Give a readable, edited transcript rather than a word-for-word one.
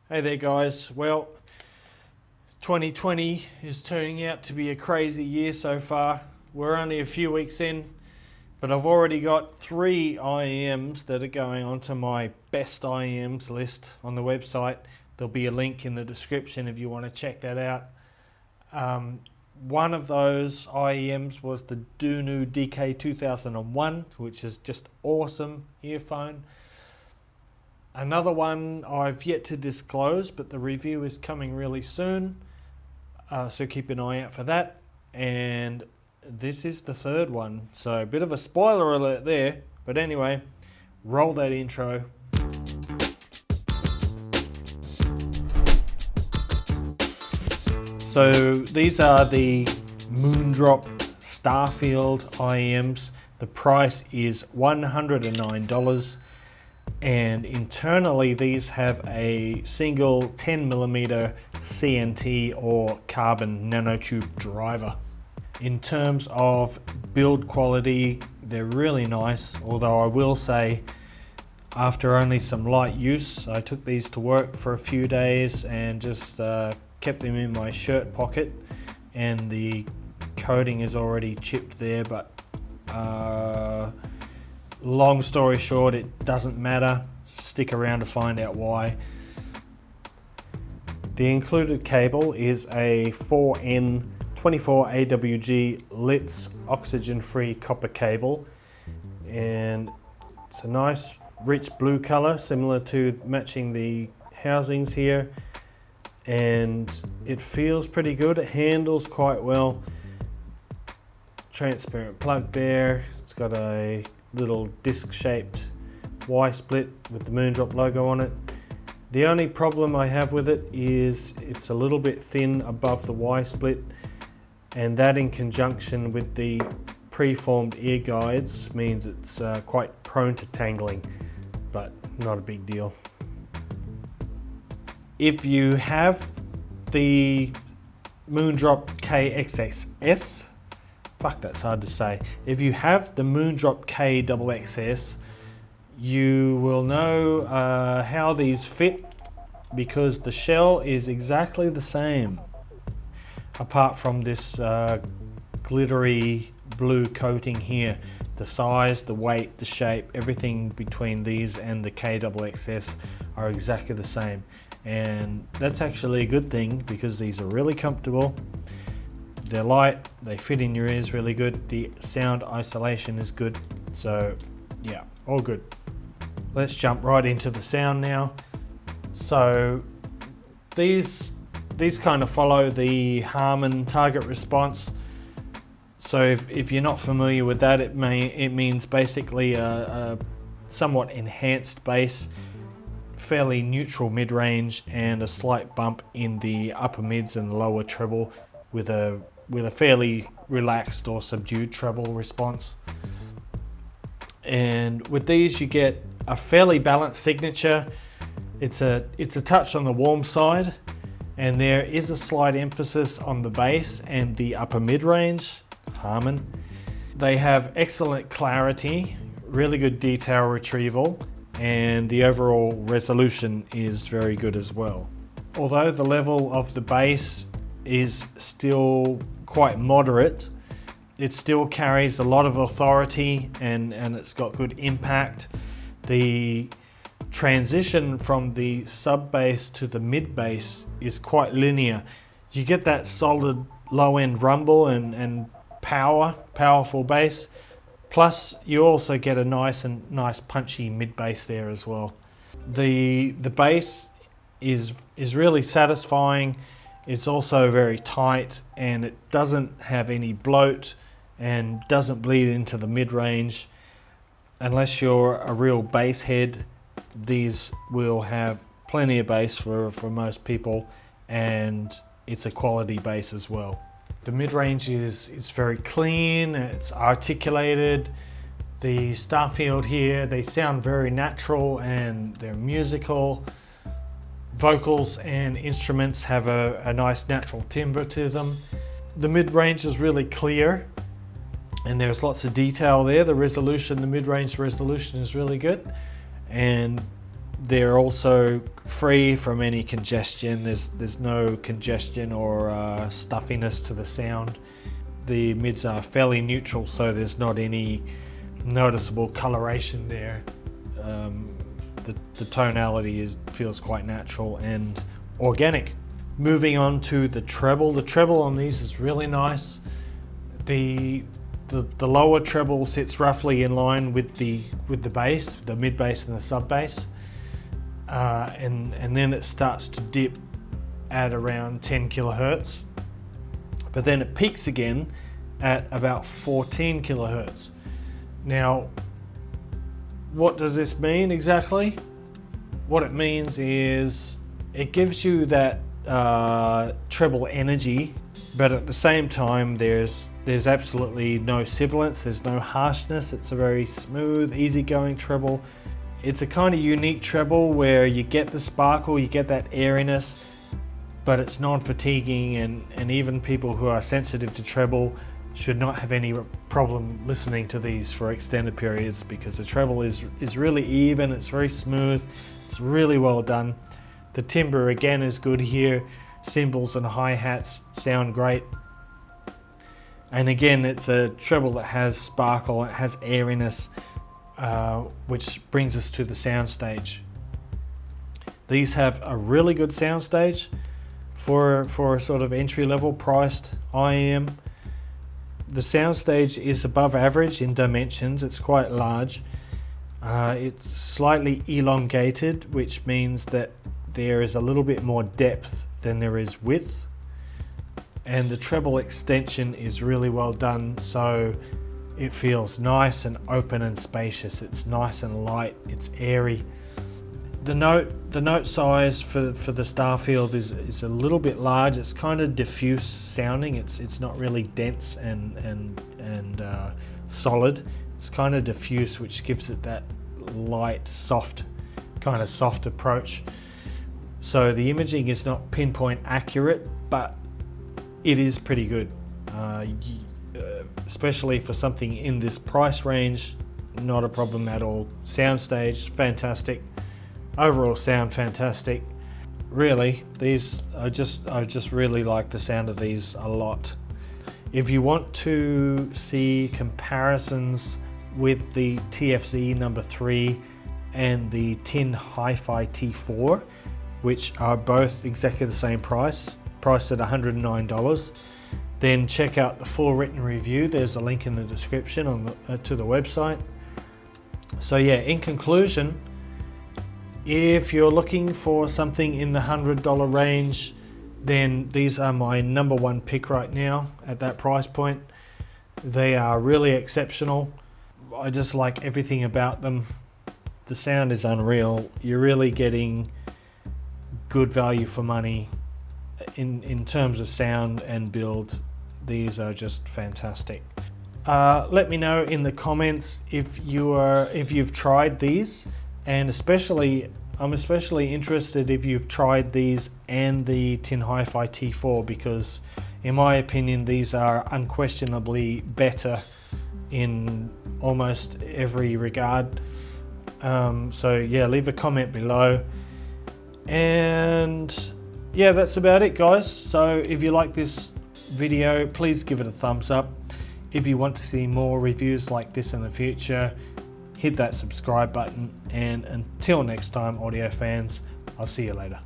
Hey there guys, well 2020 is turning out to be a crazy year so far. We're only a few weeks in, but I've already got 3 IEMs that are going onto my best IEMs list on the website. There'll be a link in the description if you want to check that out. One of those IEMs was the Dunu DK2001, which is just awesome earphone. Another one I've yet to disclose, but the review is coming really soon, so keep an eye out for that. And this is the third one, so a bit of a spoiler alert there, but anyway, roll that intro. So these are the Moondrop Starfield IEMs. The price is $109. And internally these have a single 10mm CNT or carbon nanotube driver. In terms of build quality, they're really nice, although I will say after only some light use, I took these to work for a few days and just kept them in my shirt pocket, and the coating is already chipped there, but long story short, it doesn't matter. Stick around to find out why. The included cable is a 4N 24 AWG Litz oxygen-free copper cable, and it's a nice rich blue color similar to matching the housings here, and it feels pretty good. It handles quite well. Transparent plug there. It's got a little disc-shaped Y-split with the Moondrop logo on it. The only problem I have with it is it's a little bit thin above the Y-split, and that in conjunction with the preformed ear guides means it's quite prone to tangling, but not a big deal. If you have the Moondrop KXXS, fuck, that's hard to say. If you have the Moondrop KXXS, you will know how these fit, because the shell is exactly the same, apart from this glittery blue coating here. The size, the weight, the shape, everything between these and the KXXS are exactly the same. And that's actually a good thing, because these are really comfortable. They're light, they fit in your ears really good, the sound isolation is good, so yeah, all good. Let's jump right into the sound now. So these kind of follow the Harman target response. So if you're not familiar with that, it means basically a somewhat enhanced bass, fairly neutral mid-range, and a slight bump in the upper mids and lower treble with a fairly relaxed or subdued treble response. And with these you get a fairly balanced signature. It's a touch on the warm side, and there is a slight emphasis on the bass and the upper mid-range, Harman. They have excellent clarity, really good detail retrieval, and the overall resolution is very good as well. Although the level of the bass is still quite moderate, it still carries a lot of authority, and it's got good impact. The transition from the sub bass to the mid bass is quite linear. You get that solid low end rumble and powerful bass, plus you also get a nice punchy mid bass there as well. The bass is really satisfying. It's also very tight, and it doesn't have any bloat and doesn't bleed into the mid-range. Unless you're a real bass head, these will have plenty of bass for most people, and it's a quality bass as well. The mid-range is very clean, it's articulated. The Starfield here, they sound very natural and they're musical. Vocals and instruments have a nice natural timbre to them. The mid-range is really clear, and there's lots of detail there. The resolution, the mid-range resolution is really good, and They're also free from any congestion. There's no congestion or stuffiness to the sound. The mids are fairly neutral, so there's not any noticeable coloration there. The tonality feels quite natural and organic. Moving on to the treble. The treble on these is really nice. The lower treble sits roughly in line with the bass, the mid bass and the sub bass, and then it starts to dip at around 10 kilohertz, but then it peaks again at about 14 kilohertz. Now, what does this mean exactly? What it means is it gives you that treble energy, but at the same time there's absolutely no sibilance, there's no harshness. It's a very smooth, easygoing treble. It's a kind of unique treble where you get the sparkle, you get that airiness, but it's non-fatiguing, and even people who are sensitive to treble should not have any problem listening to these for extended periods, because the treble is really even, it's very smooth, it's really well done. The timbre again is good here. Cymbals and hi-hats sound great. And again, it's a treble that has sparkle, it has airiness, which brings us to the Soundstage. These have a really good Soundstage for a sort of entry-level priced IM. The Soundstage is above average in dimensions, it's quite large. It's slightly elongated, which means that there is a little bit more depth than there is width. And the treble extension is really well done, so it feels nice and open and spacious. It's nice and light, it's airy. The note size for the Starfield is a little bit large. It's kind of diffuse sounding. It's not really dense and solid. It's kind of diffuse, which gives it that light, soft approach. So the imaging is not pinpoint accurate, but it is pretty good, especially for something in this price range. Not a problem at all. Soundstage, fantastic. Overall sound, fantastic. Really, I just really like the sound of these a lot. If you want to see comparisons with the TFZ number 3 and the Tin Hi-Fi T4, which are both exactly the same price, priced at $109, then check out the full written review. There's a link in the description to the website. So yeah, in conclusion, if you're looking for something in the $100 range, then these are my number one pick right now at that price point. They are really exceptional. I just like everything about them. The sound is unreal. You're really getting good value for money in terms of sound and build. These are just fantastic. Let me know in the comments if you've tried these, and I'm especially interested if you've tried these and the Tin Hi-Fi T4, because in my opinion these are unquestionably better in almost every regard. So yeah, leave a comment below. And yeah, that's about it, guys. So if you like this video, please give it a thumbs up. If you want to see more reviews like this in the future, hit that subscribe button. And until next time, audio fans, I'll see you later.